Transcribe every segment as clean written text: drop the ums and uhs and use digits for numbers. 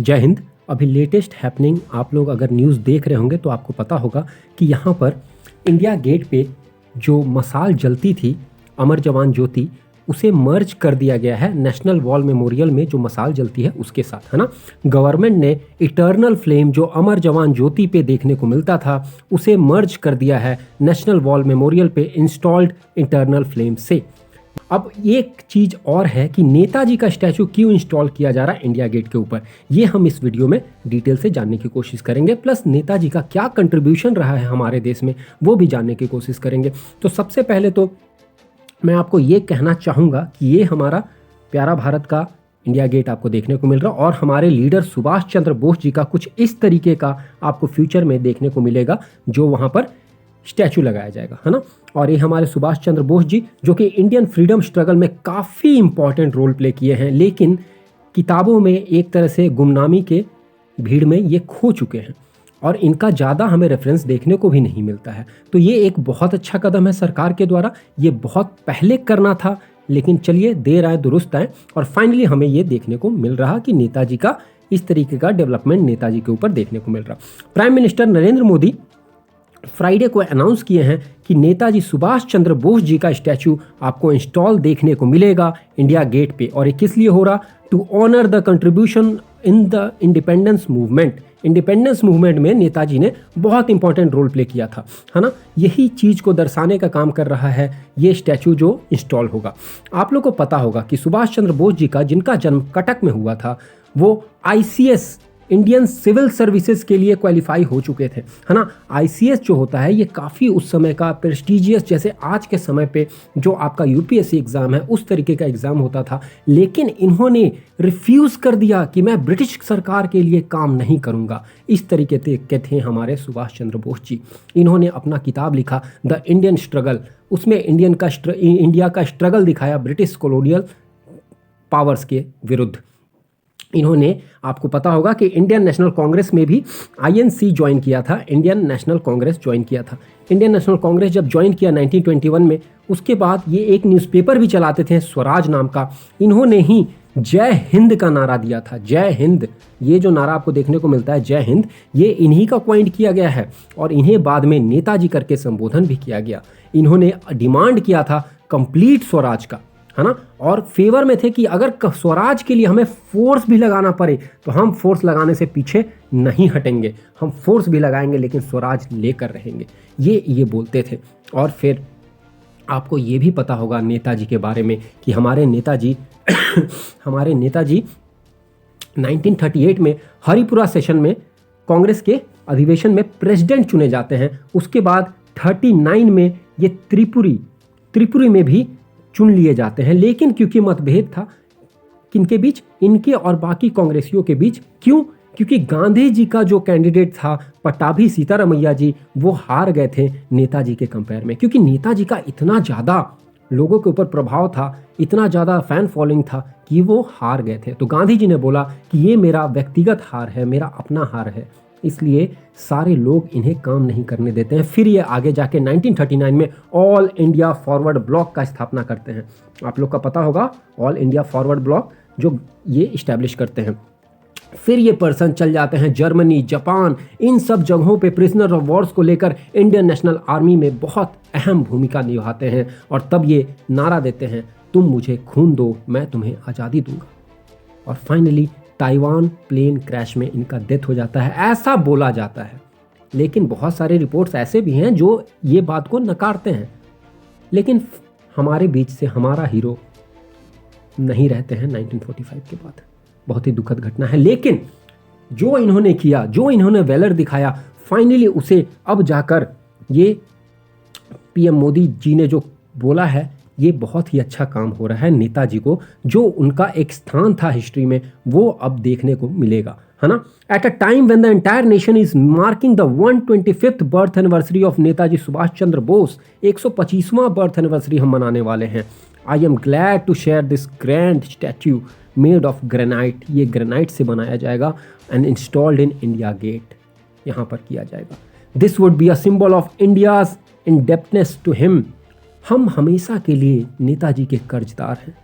जय हिंद। अभी latest happening आप लोग अगर न्यूज़ देख रहे होंगे तो आपको पता होगा कि यहाँ पर इंडिया गेट पे जो मसाल जलती थी अमर जवान ज्योति, उसे मर्ज कर दिया गया है नेशनल वॉर मेमोरियल में। जो मसाल जलती है उसके साथ, है ना। गवर्नमेंट ने इटर्नल फ्लेम जो अमर जवान ज्योति पे देखने को मिलता था उसे मर्ज कर दिया है नेशनल वॉर मेमोरियल पे इंस्टॉल्ड इंटरनल फ्लेम से। अब एक चीज और है कि नेताजी का स्टैचू क्यों इंस्टॉल किया जा रहा है इंडिया गेट के ऊपर, ये हम इस वीडियो में डिटेल से जानने की कोशिश करेंगे। प्लस नेताजी का क्या कंट्रीब्यूशन रहा है हमारे देश में वो भी जानने की कोशिश करेंगे। तो सबसे पहले तो मैं आपको ये कहना चाहूँगा कि ये हमारा प्यारा भारत का इंडिया गेट आपको देखने को मिल रहा, और हमारे लीडर सुभाष चंद्र बोस जी का कुछ इस तरीके का आपको फ्यूचर में देखने को मिलेगा जो वहाँ पर स्टैचू लगाया जाएगा, है ना। और ये हमारे सुभाष चंद्र बोस जी जो कि इंडियन फ्रीडम स्ट्रगल में काफ़ी इंपॉर्टेंट रोल प्ले किए हैं, लेकिन किताबों में एक तरह से गुमनामी के भीड़ में ये खो चुके हैं और इनका ज़्यादा हमें रेफरेंस देखने को भी नहीं मिलता है। तो ये एक बहुत अच्छा कदम है सरकार के द्वारा, ये बहुत पहले करना था, लेकिन चलिए देर आए दुरुस्त आए, और फाइनली हमें ये देखने को मिल रहा कि नेताजी का इस तरीके का डेवलपमेंट नेताजी के ऊपर देखने को मिल रहा। Prime minister Narendra Modi Friday को अनाउंस किए हैं कि नेताजी सुभाष चंद्र बोस जी का स्टैचू आपको इंस्टॉल देखने को मिलेगा इंडिया गेट पे। और ये किस लिए हो रहा? To honour the contribution in the independence movement. Independence movement में नेताजी ने बहुत इंपॉर्टेंट रोल प्ले किया था, है ना। यही चीज़ को दर्शाने का काम कर रहा है ये स्टैचू जो इंस्टॉल होगा। आप लोग को पता होगा कि सुभाष चंद्र बोस जी का जिनका जन्म कटक में हुआ था वो ICS इंडियन सिविल सर्विसेज के लिए क्वालिफाई हो चुके थे, है ना। ICS जो होता है ये काफ़ी उस समय का प्रेस्टिजियस, जैसे आज के समय पे जो आपका UPSC एग्ज़ाम है उस तरीके का एग्ज़ाम होता था, लेकिन इन्होंने रिफ्यूज़ कर दिया कि मैं ब्रिटिश सरकार के लिए काम नहीं करूँगा। इस तरीके के थे हमारे सुभाष चंद्र बोस जी। इन्होंने अपना किताब लिखा द इंडियन स्ट्रगल, उसमें इंडिया का स्ट्रगल दिखाया ब्रिटिश कॉलोनियल पावर्स के विरुद्ध। इन्होंने, आपको पता होगा कि इंडियन नेशनल कांग्रेस में भी INC ज्वाइन किया था, इंडियन नेशनल कांग्रेस ज्वाइन किया था। इंडियन नेशनल कांग्रेस जब ज्वाइन किया 1921 में, उसके बाद ये एक न्यूज़पेपर भी चलाते थे स्वराज नाम का। इन्होंने ही जय हिंद का नारा दिया था। जय हिंद, ये जो नारा आपको देखने को मिलता है जय हिंद, ये इन्हीं का क्वाइंट किया गया है और इन्हें बाद में नेताजी करके संबोधन भी किया गया। इन्होंने डिमांड किया था कंप्लीट स्वराज का, है ना, और फेवर में थे कि अगर स्वराज के लिए हमें फोर्स भी लगाना पड़े तो हम फोर्स लगाने से पीछे नहीं हटेंगे, हम फोर्स भी लगाएंगे लेकिन स्वराज लेकर रहेंगे, ये बोलते थे। और फिर आपको ये भी पता होगा नेताजी के बारे में कि हमारे नेताजी 1938 में हरिपुरा सेशन में कांग्रेस के अधिवेशन में प्रेसिडेंट चुने जाते हैं। उसके बाद 39 में ये त्रिपुरी में भी चुन लिए जाते हैं, लेकिन क्योंकि मतभेद था किनके बीच, इनके और बाकी कांग्रेसियों के बीच। क्यों? क्योंकि गांधी जी का जो कैंडिडेट था पट्टाभी सीतारामैया जी, वो हार गए थे नेताजी के कंपेयर में, क्योंकि नेताजी का इतना ज़्यादा लोगों के ऊपर प्रभाव था, इतना ज़्यादा फैन फॉलोइंग था कि वो हार गए थे। तो गांधी जी ने बोला कि ये मेरा व्यक्तिगत हार है, मेरा अपना हार है, इसलिए सारे लोग इन्हें काम नहीं करने देते हैं। फिर ये आगे जाके 1939 में ऑल इंडिया फॉरवर्ड ब्लॉक का स्थापना करते हैं। आप लोग का पता होगा ऑल इंडिया फॉरवर्ड ब्लॉक जो ये इस्टेब्लिश करते हैं। फिर ये पर्सन चल जाते हैं जर्मनी, जापान, इन सब जगहों पे प्रिजनर ऑफ वॉर्स को लेकर इंडियन नेशनल आर्मी में बहुत अहम भूमिका निभाते हैं, और तब ये नारा देते हैं तुम मुझे खून दो मैं तुम्हें आज़ादी दूंगा। और फाइनली ताइवान प्लेन क्रैश में इनका डेथ हो जाता है, ऐसा बोला जाता है। लेकिन बहुत सारे रिपोर्ट्स ऐसे भी हैं जो ये बात को नकारते हैं। लेकिन हमारे बीच से हमारा हीरो नहीं रहते हैं 1945 के बाद, बहुत ही दुखद घटना है। लेकिन जो इन्होंने किया, जो इन्होंने वेलर दिखाया, फाइनली उसे अब जाकर ये PM मोदी जी ने जो बोला है ये बहुत ही अच्छा काम हो रहा है। नेताजी को जो उनका एक स्थान था हिस्ट्री में वो अब देखने को मिलेगा, है ना। At a time when the entire nation is marking the 125th birth anniversary of Netaji Subhash Chandra Bose, 125वां बर्थ एनिवर्सरी हम मनाने वाले हैं। I am glad to share this grand statue made of granite. ये ग्रेनाइट से बनाया जाएगा and installed in India Gate, यहाँ पर किया जाएगा। This would be a symbol of India's indebtedness to him. हम हमेशा के लिए नेताजी के कर्जदार हैं।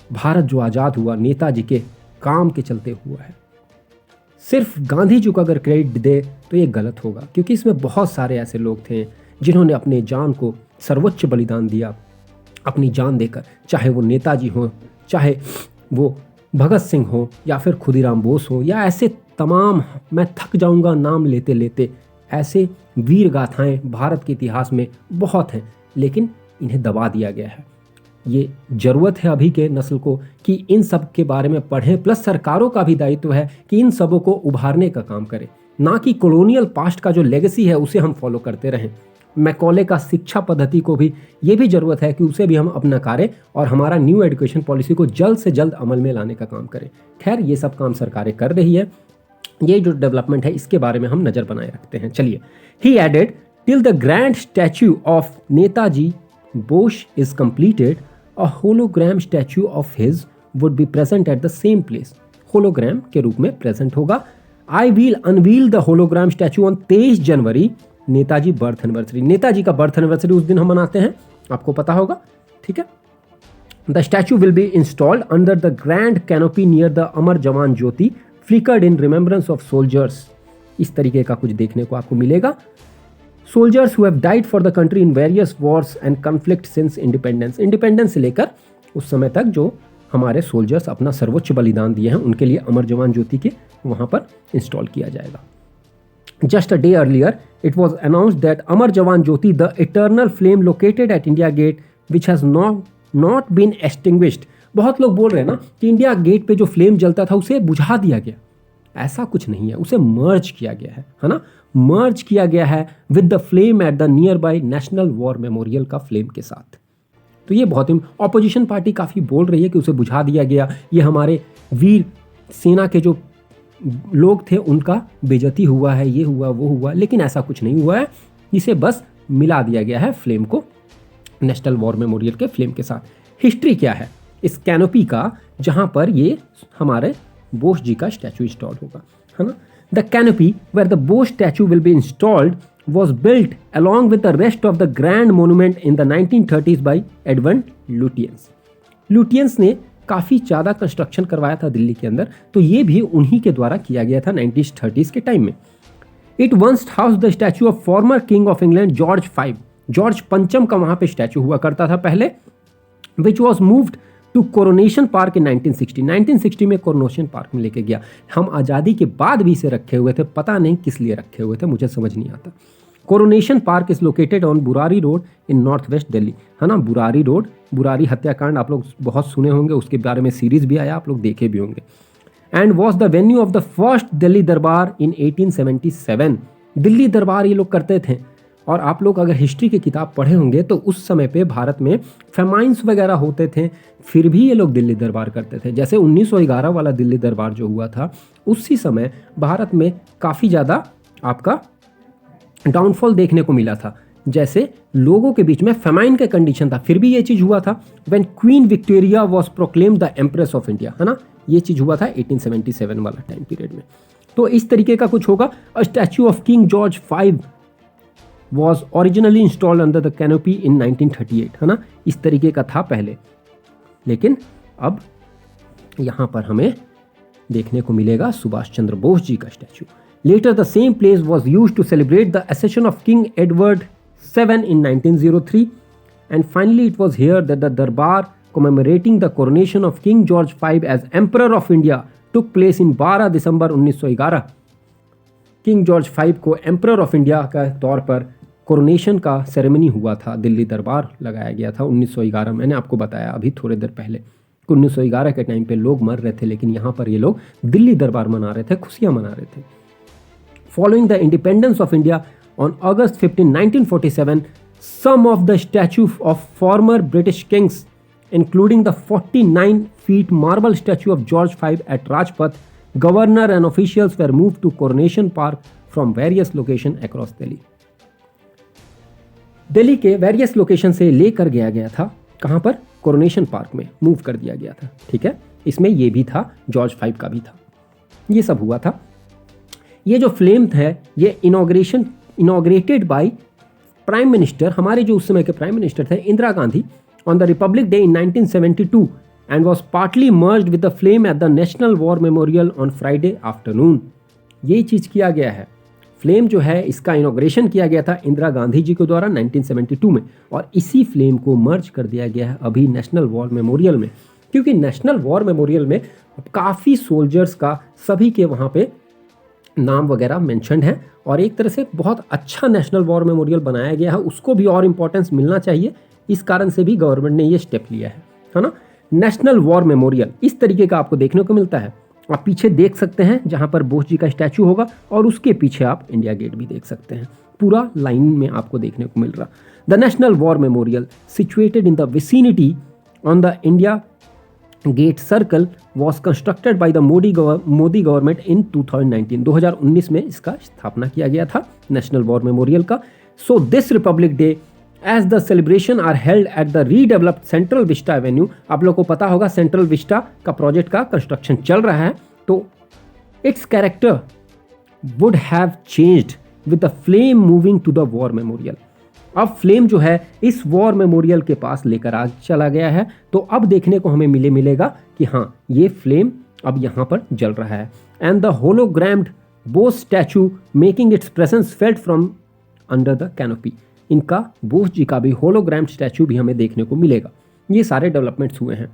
भारत जो आज़ाद हुआ नेताजी के काम के चलते हुआ है। सिर्फ गांधी जी को अगर क्रेडिट दे तो ये गलत होगा, क्योंकि इसमें बहुत सारे ऐसे लोग थे जिन्होंने अपने जान को सर्वोच्च बलिदान दिया, अपनी जान देकर, चाहे वो नेताजी हो, चाहे वो भगत सिंह हो, या फिर खुदीराम बोस हो, या ऐसे तमाम, मैं थक जाऊंगा नाम लेते लेते, ऐसे वीर गाथाएं भारत के इतिहास में बहुत हैं, लेकिन इन्हें दबा दिया गया है। ये ज़रूरत है अभी के नस्ल को कि इन सब के बारे में पढ़ें, प्लस सरकारों का भी दायित्व है कि इन सबों को उभारने का काम करें, ना कि कॉलोनियल पास्ट का जो लेगेसी है उसे हम फॉलो करते रहें। मैकॉले का शिक्षा पद्धति को भी ये भी ज़रूरत है कि उसे भी हम अपना करें और हमारा न्यू एजुकेशन पॉलिसी को जल्द से जल्द अमल में लाने का काम करें। खैर, ये सब काम सरकारें कर रही है, ये जो डेवलपमेंट है इसके बारे में हम नज़र बनाए रखते हैं। चलिए, he added till the grand statue of Netaji Bose is completed a hologram statue of his would be present at the same place। hologram के रूप में प्रेजेंट होगा। I will unveil the hologram statue on 23 January, Netaji birth anniversary. Netaji का birth anniversary उस दिन हम मनाते हैं, आपको पता होगा, ठीक है। The statue will be installed under the grand canopy near the अमर जवान ज्योति flickered in remembrance of soldiers। इस तरीके का कुछ देखने को आपको मिलेगा। Soldiers who have died for the country in various wars and conflicts since independence। Independence से लेकर उस समय तक जो हमारे सोल्जर्स अपना सर्वोच्च बलिदान दिए हैं, उनके लिए अमर जवान ज्योति के वहाँ पर इंस्टॉल किया जाएगा। Just a day earlier, it was announced that अमर जवान ज्योति, the eternal flame located at India Gate, which has not been extinguished। बहुत लोग बोल रहे हैं ना कि इंडिया गेट पे जो फ्लेम जलता था उसे बुझा दिया गया। ऐसा कुछ नहीं है, उसे मर्ज किया गया है ना, मर्ज किया गया है with the flame at the near by national war memorial का फ्लेम के साथ। तो ये बहुत ही, ऑपोजिशन पार्टी काफ़ी बोल रही है कि उसे बुझा दिया गया, ये हमारे वीर सेना के जो लोग थे उनका बेइज्जती हुआ है, ये हुआ वो हुआ, लेकिन ऐसा कुछ नहीं हुआ है, इसे बस मिला दिया गया है फ्लेम को नेशनल वॉर मेमोरियल के फ्लेम के साथ। हिस्ट्री क्या है इस कैनोपी का, जहाँ पर ये हमारे बोस जी का स्टैचू इंस्टॉल होगा, है ना। The canopy where the Bose statue will be installed was built along with the rest of the grand monument in the 1930s by Edward Lutyens। Lutyens ने काफ़ी ज़्यादा कंस्ट्रक्शन करवाया था दिल्ली के अंदर, तो ये भी उन्हीं के द्वारा किया गया था 1930s के टाइम में। It once housed the statue of former king of England George V। George पंचम का वहाँ पे स्टैचू हुआ करता था पहले, which was moved to coronation park in 1960। 1960 में कोरोनेशन पार्क में लेके गया। हम आज़ादी के बाद भी इसे रखे हुए थे, पता नहीं किस लिए रखे हुए थे, मुझे समझ नहीं आता। Coronation park is located on Burari road in north west Delhi, है ना। बुरारी रोड, बुरारी हत्याकांड आप लोग बहुत सुने होंगे, उसके बारे में सीरीज भी आया, आप लोग देखे भी होंगे। And was the venue of the first Delhi दरबार इन 1877। दिल्ली दरबार ये लोग करते थे, और आप लोग अगर हिस्ट्री की किताब पढ़े होंगे तो उस समय पे भारत में फेमाइंस वगैरह होते थे, फिर भी ये लोग दिल्ली दरबार करते थे। जैसे 1911 वाला दिल्ली दरबार जो हुआ था, उसी समय भारत में काफ़ी ज़्यादा आपका डाउनफॉल देखने को मिला था, जैसे लोगों के बीच में फेमाइन का कंडीशन था, फिर भी ये चीज़ हुआ था। When queen Victoria was proclaim the empress of India, है ना, ये चीज़ हुआ था 1877 वाला टाइम पीरियड में। तो इस तरीके का कुछ होगा। A statue of King George V was originally installed under the canopy in 1938, है ना, इस तरीके का था पहले, लेकिन अब यहाँ पर हमें देखने को मिलेगा सुभाष चंद्र बोस जी का statue. Later the same place was used to celebrate the accession of King Edward VII in 1903, and finally it was here that the Darbar commemorating the coronation of King George V as Emperor of India took place in 12 December 1911। King George V को emperor of India का तौर पर coronation का ceremony हुआ था, दिल्ली दरबार लगाया गया था 1911। मैंने आपको बताया अभी थोड़ी देर पहले कि 1911 के टाइम पे लोग मर रहे थे, लेकिन यहाँ पर ये लोग दिल्ली दरबार मना रहे थे, खुशियाँ मना रहे थे। Following the independence of India on August 15, 1947, some of the statue of former British kings, including the 49-feet marble statue of George V at Rajpath, governor and officials were moved to Coronation Park from various locations across Delhi। Delhi के various location से लेकर गया था, कहाँ पर, coronation park में move कर दिया गया था, ठीक है। इसमें ये भी था, जॉर्ज V का भी था, ये सब हुआ था। ये जो फ्लेम है ये इनॉग्रेटेड बाय प्राइम मिनिस्टर, हमारे जो उस समय के प्राइम मिनिस्टर थे Indira Gandhi, on the Republic day in 1972, and was partly merged with the flame at the national war memorial on Friday afternoon. यही चीज़ किया गया है। फ्लेम जो है इसका इनॉग्रेशन किया गया था इंदिरा गांधी जी के द्वारा 1972 में, और इसी फ्लेम को मर्ज कर दिया गया है अभी नेशनल वॉर मेमोरियल में, क्योंकि नेशनल वॉर मेमोरियल में काफ़ी सोल्जर्स का सभी के वहाँ पे नाम वगैरह मेंशन्ड है, और एक तरह से बहुत अच्छा नेशनल वॉर मेमोरियल बनाया गया है, उसको भी और इम्पोर्टेंस मिलना चाहिए। इस कारण से भी गवर्नमेंट ने ये स्टेप लिया है ना। नेशनल वॉर मेमोरियल इस तरीके का आपको देखने को मिलता है। आप पीछे देख सकते हैं जहाँ पर बोस जी का स्टैचू होगा, और उसके पीछे आप इंडिया गेट भी देख सकते हैं, पूरा लाइन में आपको देखने को मिल रहा। The national war memorial situated in the vicinity on the India Gate circle was constructed by the Modi government in 2019 में इसका स्थापना किया गया था नेशनल वॉर मेमोरियल का। So this Republic Day as the celebration are held at the redeveloped Central Vista Avenue. आप लोग को पता होगा सेंट्रल विस्टा का प्रोजेक्ट का कंस्ट्रक्शन चल रहा है, तो it's character would have changed with the flame moving to the war memorial. अब फ्लेम जो है इस वॉर मेमोरियल के पास लेकर आ चला गया है, तो अब देखने को हमें मिलेगा कि हाँ ये फ्लेम अब यहाँ पर जल रहा है। And the hologrammed Bose statue making its presence felt from under the canopy. इनका बोस जी का भी होलोग्राम्ड स्टैचू भी हमें देखने को मिलेगा। ये सारे डेवलपमेंट्स हुए हैं।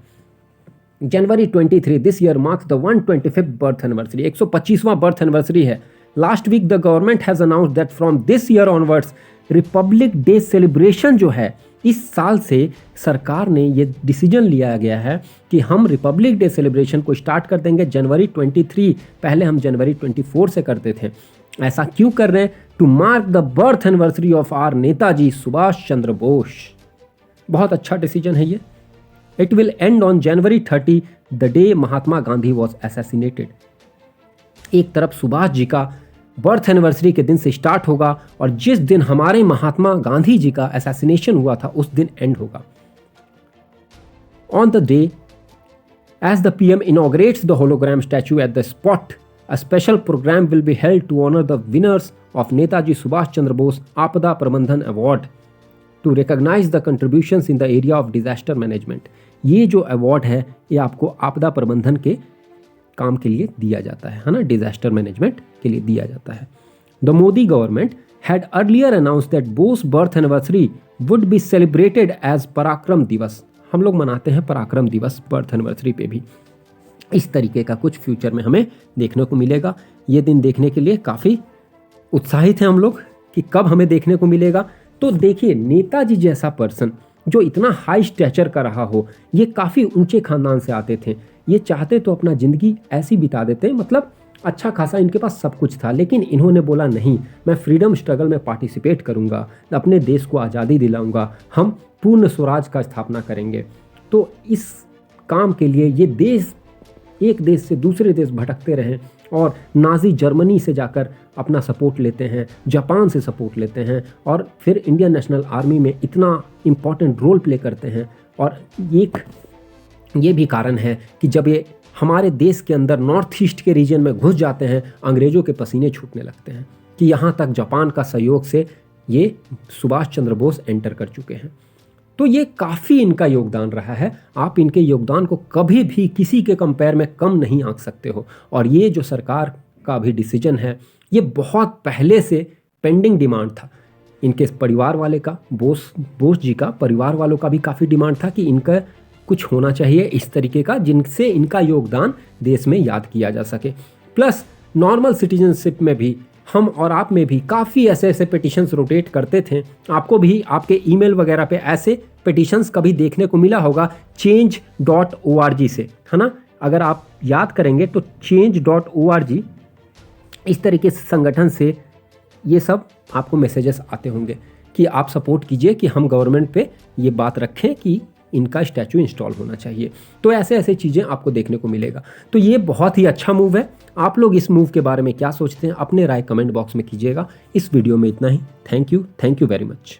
January 23 this year marks the 125th birth anniversary, 125वां बर्थ एनिवर्सरी है। Last week the government has announced that from this year onwards republic day celebration जो है इस साल से सरकार ने ये डिसीजन लिया गया है कि हम रिपब्लिक डे सेलिब्रेशन को स्टार्ट कर देंगे जनवरी 23। पहले हम जनवरी 24 से करते थे। ऐसा क्यों कर रहे हैं? To mark the birth anniversary of our Netaji Subhash Chandra Bose. बहुत अच्छा डिसीजन है ये। It will end on January 30 the day Mahatma Gandhi was assassinated. एक तरफ सुभाष जी का बर्थ एनिवर्सरी के दिन से स्टार्ट होगा, और जिस दिन हमारे महात्मा गांधी जी का असैसिनेशन हुआ था उस दिन एंड होगा। On the day as the PM inaugurates the hologram statue at the spot, a special program will be held to honor the winners of Netaji Subhash Chandra Bose Apada Prabandhan Award to recognize the contributions in the area of disaster management। ये जो award है ये आपको आपदा प्रबंधन के काम के लिए दिया जाता है ना, डिजास्टर मैनेजमेंट के लिए दिया जाता है। The Modi government had earlier announced that Bose birth anniversary would be celebrated as Parakram Diwas. हम लोग मनाते हैं पराक्रम दिवस बर्थ एनिवर्सरी पे भी। इस तरीके का कुछ फ्यूचर में हमें देखने को मिलेगा। ये दिन देखने के लिए काफ़ी उत्साहित हैं हम लोग कि कब हमें देखने को मिलेगा। तो देखिए, नेताजी जैसा पर्सन जो इतना हाई स्टैचर का रहा हो, ये काफ़ी ऊंचे खानदान से आते थे, ये चाहते तो अपना ज़िंदगी ऐसी बिता देते, मतलब अच्छा खासा इनके पास सब कुछ था, लेकिन इन्होंने बोला नहीं, मैं फ्रीडम स्ट्रगल में पार्टिसिपेट करूँगा, अपने देश को आज़ादी दिलाऊँगा, हम पूर्ण स्वराज का स्थापना करेंगे। तो इस काम के लिए ये देश एक देश से दूसरे देश भटकते रहें, और नाजी जर्मनी से जाकर अपना सपोर्ट लेते हैं, जापान से सपोर्ट लेते हैं, और फिर इंडियन नेशनल आर्मी में इतना इम्पॉर्टेंट रोल प्ले करते हैं। और ये भी कारण है कि जब ये हमारे देश के अंदर नॉर्थ ईस्ट के रीजन में घुस जाते हैं, अंग्रेज़ों के पसीने छूटने लगते हैं कि यहाँ तक जापान का सहयोग से ये सुभाष चंद्र बोस एंटर कर चुके हैं। तो ये काफ़ी इनका योगदान रहा है। आप इनके योगदान को कभी भी किसी के कंपेयर में कम नहीं आंक सकते हो। और ये जो सरकार का भी डिसीजन है, ये बहुत पहले से पेंडिंग डिमांड था इनके परिवार वाले का, बोस जी का परिवार वालों का भी काफ़ी डिमांड था कि इनका कुछ होना चाहिए इस तरीके का जिनसे इनका योगदान देश में याद किया जा सके। प्लस नॉर्मल सिटीजनशिप में भी हम और आप में भी काफ़ी ऐसे पिटिशंस रोटेट करते थे। आपको भी आपके ईमेल वगैरह पे ऐसे पिटिशंस कभी देखने को मिला होगा change.org से, है ना। अगर आप याद करेंगे तो change.org इस तरीके से संगठन से ये सब आपको मैसेजेस आते होंगे कि आप सपोर्ट कीजिए कि हम गवर्नमेंट पे ये बात रखें कि इनका स्टैचू इंस्टॉल होना चाहिए। तो ऐसे चीज़ें आपको देखने को मिलेगा। तो ये बहुत ही अच्छा मूव है। आप लोग इस मूव के बारे में क्या सोचते हैं, अपने राय कमेंट बॉक्स में कीजिएगा। इस वीडियो में इतना ही। Thank you very much.